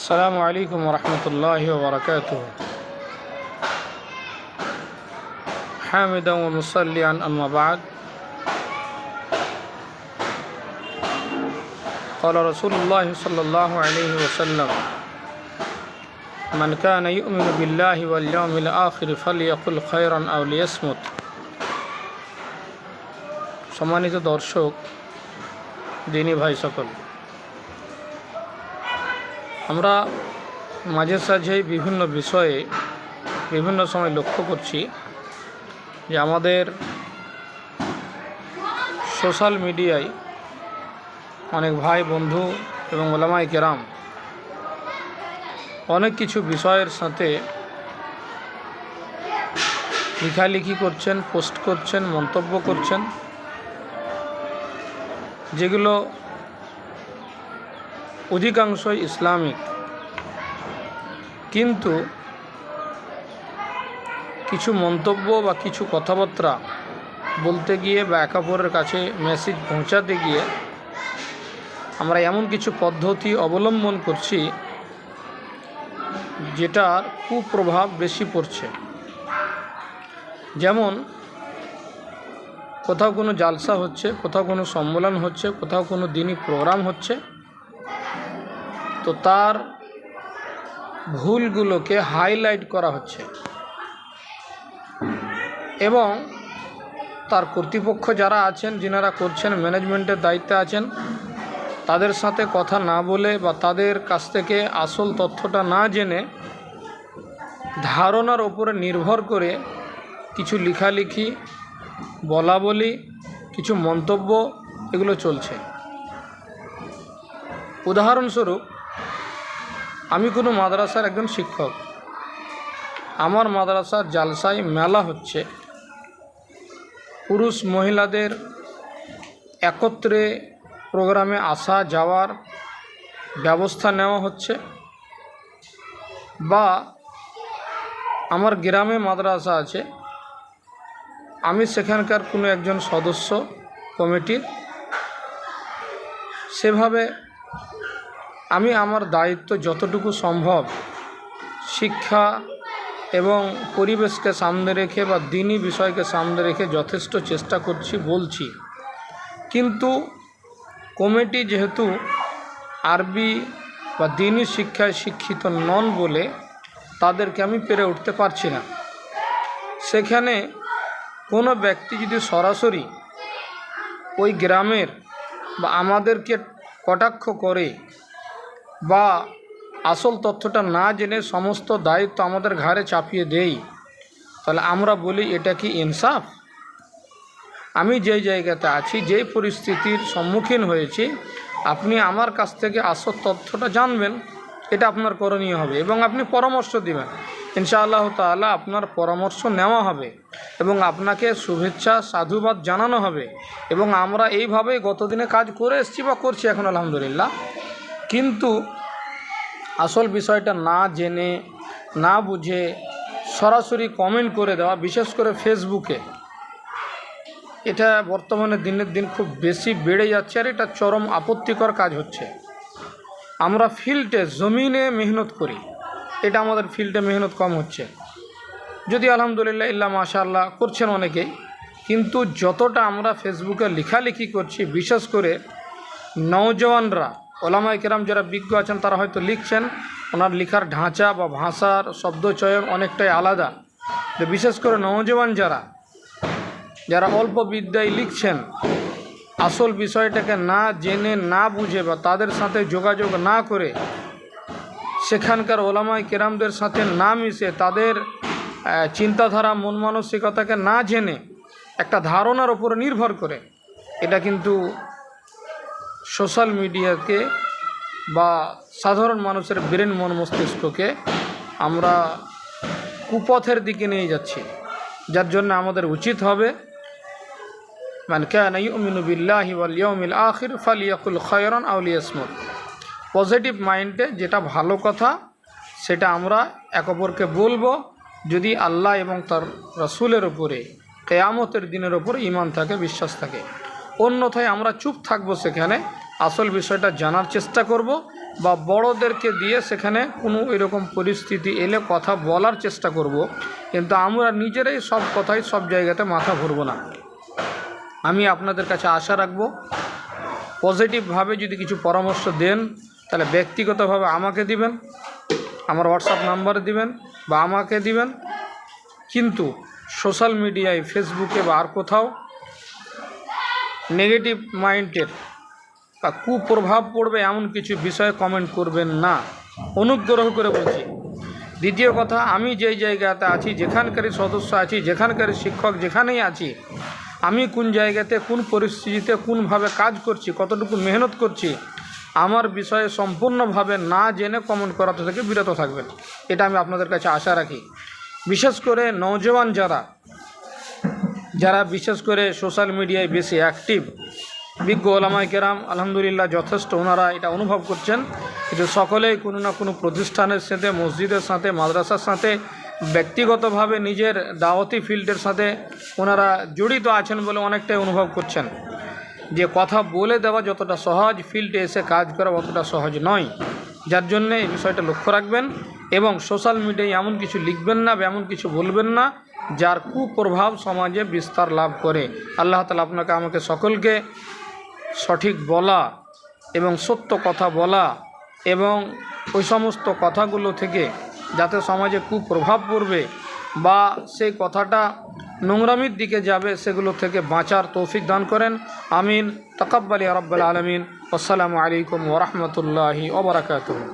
السلام عليكم ورحمة الله وبركاته. حامدا ومصليا أما بعد. قال رسول الله صلى الله عليه وسلم: من كان يؤمن بالله واليوم الآخر فليقل خيرا أو ليصمت. সম্মানিত দর্শক, দিনী ভাই সকল, আমরা মাঝে সাঝেই বিভিন্ন বিষয়ে বিভিন্ন সময় লক্ষ্য করছি যে আমাদের সোশ্যাল মিডিয়ায় অনেক ভাই বন্ধু এবং ওলামায়ে কেরাম অনেক কিছু বিষয়ের সাথে লেখালেখি করছেন, পোস্ট করছেন, মন্তব্য করছেন, যেগুলো অধিকাংশই ইসলামিক, কিন্তু কিছু মন্তব্য বা কিছু কথাবার্তা বলতে গিয়ে বা একে অপরের কাছে মেসেজ পৌঁছাতে গিয়ে আমরা এমন কিছু পদ্ধতি অবলম্বন করছি যেটার কুপ্রভাব বেশি পড়ছে। যেমন কোথাও কোনো জালসা হচ্ছে, কোথাও কোনো সম্মেলন হচ্ছে, কোথাও কোনো দিনী প্রোগ্রাম হচ্ছে, তো তার ভুলগুলোকে হাইলাইট করা হচ্ছে এবং তার কর্তৃপক্ষ যারা আছেন, যিনারা করছেন, ম্যানেজমেন্টের দায়িত্বে আছেন, তাদের সাথে কথা না বলে বা তাদের কাছ থেকে আসল তথ্যটা না জেনে ধারণার ওপরে নির্ভর করে কিছু লেখালেখি, বলা বলি, কিছু মন্তব্য এগুলো চলছে। উদাহরণস্বরূপ, আমি কোনো মাদ্রাসার একজন শিক্ষক, আমার মাদ্রাসার জালসায় মেলা হচ্ছে, পুরুষ মহিলাদের একত্রে প্রোগ্রামে আসা যাওয়ার ব্যবস্থা নেওয়া হচ্ছে, বা আমার গ্রামে মাদ্রাসা আছে, আমি সেখানকার কোনো একজন সদস্য কমিটির, সেভাবে আমি আমার দায়িত্ব যতটুকু সম্ভব শিক্ষা এবং পরিবেশকে সামনে রেখে বা দিনী বিষয়কে সামনে রেখে যথেষ্ট চেষ্টা করছি, বলছি। কিন্তু কমিটি যেহেতু আরবি বা দিনী শিক্ষায় শিক্ষিত নন বলে তাদেরকে আমি পেরে উঠতে পারছি না। সেখানে কোনো ব্যক্তি যদি সরাসরি ওই গ্রামের বা আমাদেরকে কটাক্ষ করে বা আসল তথ্যটা না জেনে সমস্ত দায়িত্ব আমাদের ঘাড়ে চাপিয়ে দেই, তাহলে আমরা বলি এটা কি ইনসাফ? আমি যেই জায়গাতে আছি, যেই পরিস্থিতির সম্মুখীন হয়েছি, আপনি আমার কাছ থেকে আসল তথ্যটা জানবেন, এটা আপনার করণীয় হবে এবং আপনি পরামর্শ দিবেন। ইনশাআল্লাহ তাআলা আপনার পরামর্শ নেওয়া হবে এবং আপনাকে শুভেচ্ছা সাধুবাদ জানানো হবে। এবং আমরা এইভাবেই গতদিনে কাজ করে এসেছি বা করছি এখন আলহামদুলিল্লাহ। কিন্তু আসল বিষয়টা না জেনে, না বুঝে সরাসরি কমেন্ট করে দেওয়া, বিশেষ করে ফেসবুকে, এটা বর্তমানে দিনের দিন খুব বেশি বেড়ে যাচ্ছে আর এটা চরম আপত্তিকর কাজ হচ্ছে। আমরা ফিল্ডে জমিনে মেহনত করি, এটা আমাদের ফিল্ডে মেহনত কম হচ্ছে, যদি আলহামদুলিল্লাহ ইল্লা মাশাআল্লাহ করছেন অনেকেই, কিন্তু যতটা আমরা ফেসবুকে লেখালেখি করছি, বিশেষ করে নওজওয়ানরা, ওলামায়ে কেরাম যারা বিজ্ঞ আছেন তারা হয়তো লিখছেন, ওনার লেখার ঢাঁচা বা ভাষার শব্দচয়ন অনেকটাই আলাদা। বিশেষ করে নওজওয়ান যারা অল্প বিদ্যায় লিখছেন, আসল বিষয়টাকে না জেনে, না বুঝে বা তাদের সাথে যোগাযোগ না করে, সেখানকার ওলামায়ে কেরামদের সাথে না মিশে, তাদের চিন্তাধারা, মন মানসিকতাকে না জেনে একটা ধারণার উপরে নির্ভর করে, এটা কিন্তু সোশ্যাল মিডিয়াকে বা সাধারণ মানুষের ব্রেন, মন মস্তিষ্ককে আমরা কুপথের দিকে নিয়ে যাচ্ছি। যার জন্য আমাদের উচিত হবে, মান কানা ইউমিনু বিল্লাহি ওয়াল ইয়াউমিল আখির ফালিয়াকুল খায়রান আও লিয়াসমুত। পজিটিভ মাইন্ডে যেটা ভালো কথা সেটা আমরা এক অপরকে বলবো, যদি আল্লাহ এবং তার রাসূলের উপরে, কিয়ামতের দিনের উপরে ঈমান থাকে, বিশ্বাস থাকে। অন্যথায় আমরা চুপ থাকবো, সেখানে আসল বিষয়টা জানার চেষ্টা করব বা বড়োদেরকে দিয়ে সেখানে কোনো এরকম পরিস্থিতি এলে কথা বলার চেষ্টা করব, কিন্তু আমরা নিজেরাই সব কথাই সব জায়গাতে মাথা ঘুরব না। আমি আপনাদের কাছে আশা রাখব, পজিটিভভাবে যদি কিছু পরামর্শ দেন তাহলে ব্যক্তিগতভাবে আমাকে দিবেন, আমার হোয়াটসঅ্যাপ নাম্বারে দিবেন বা আমাকে দিবেন, কিন্তু সোশ্যাল মিডিয়ায় ফেসবুকে বা আর কোথাও নেগেটিভ মাইন্ডের বা কুপ্রভাব পড়বে এমন কিছু বিষয়ে কমেন্ট করবেন না, অনুগ্রহ করে বলছি। দ্বিতীয় কথা, আমি যেই জায়গাতে আছি, যেখানকারই সদস্য আছি, যেখানকারই শিক্ষক যেখানেই আছি, আমি কোন জায়গাতে কোন পরিস্থিতিতে কোনভাবে কাজ করছি, কতটুকু মেহনত করছি, আমার বিষয়ে সম্পূর্ণভাবে না জেনে কমেন্ট করা থেকে বিরত থাকবেন, এটা আমি আপনাদের কাছে আশা রাখি। বিশেষ করে নওজওয়ান যারা বিশেষ করে সোশ্যাল মিডিয়ায় বেশি অ্যাক্টিভ, বিজ্ঞ ওলামায়ে কেরাম আলহামদুলিল্লাহ যথেষ্ট ওনারা এটা অনুভব করছেন, কিন্তু সকলেই কোনো না কোনো প্রতিষ্ঠানের সাথে, মসজিদের সাথে, মাদ্রাসার সাথে, ব্যক্তিগতভাবে নিজের দাওয়াতি ফিল্ডের সাথে ওনারা জড়িত আছেন বলে অনেকটাই অনুভব করছেন যে কথা বলে দেওয়া যতটা সহজ, ফিল্ডে এসে কাজ করা অতটা সহজ নয়। যার জন্যে এই বিষয়টা লক্ষ্য রাখবেন এবং সোশ্যাল মিডিয়ায় এমন কিছু লিখবেন না বা এমন কিছু বলবেন না যার কুপ্রভাব সমাজে বিস্তার লাভ করে। আল্লাহ তাআলা আপনাকে আমাকে সকলকে সঠিক বলা এবং সত্য কথা বলা এবং ওই সমস্ত কথাগুলো থেকে যাতে সমাজে কুপ্রভাব পড়বে বা সেই কথাটা নোংরামির দিকে যাবে সেগুলো থেকে বাঁচার তৌফিক দান করেন। আমিন। তাকাব্বাল ইয়া রাব্বাল আলামিন। আসসালামু আলাইকুম ওয়া রাহমাতুল্লাহি ওয়া বারাকাতুহু।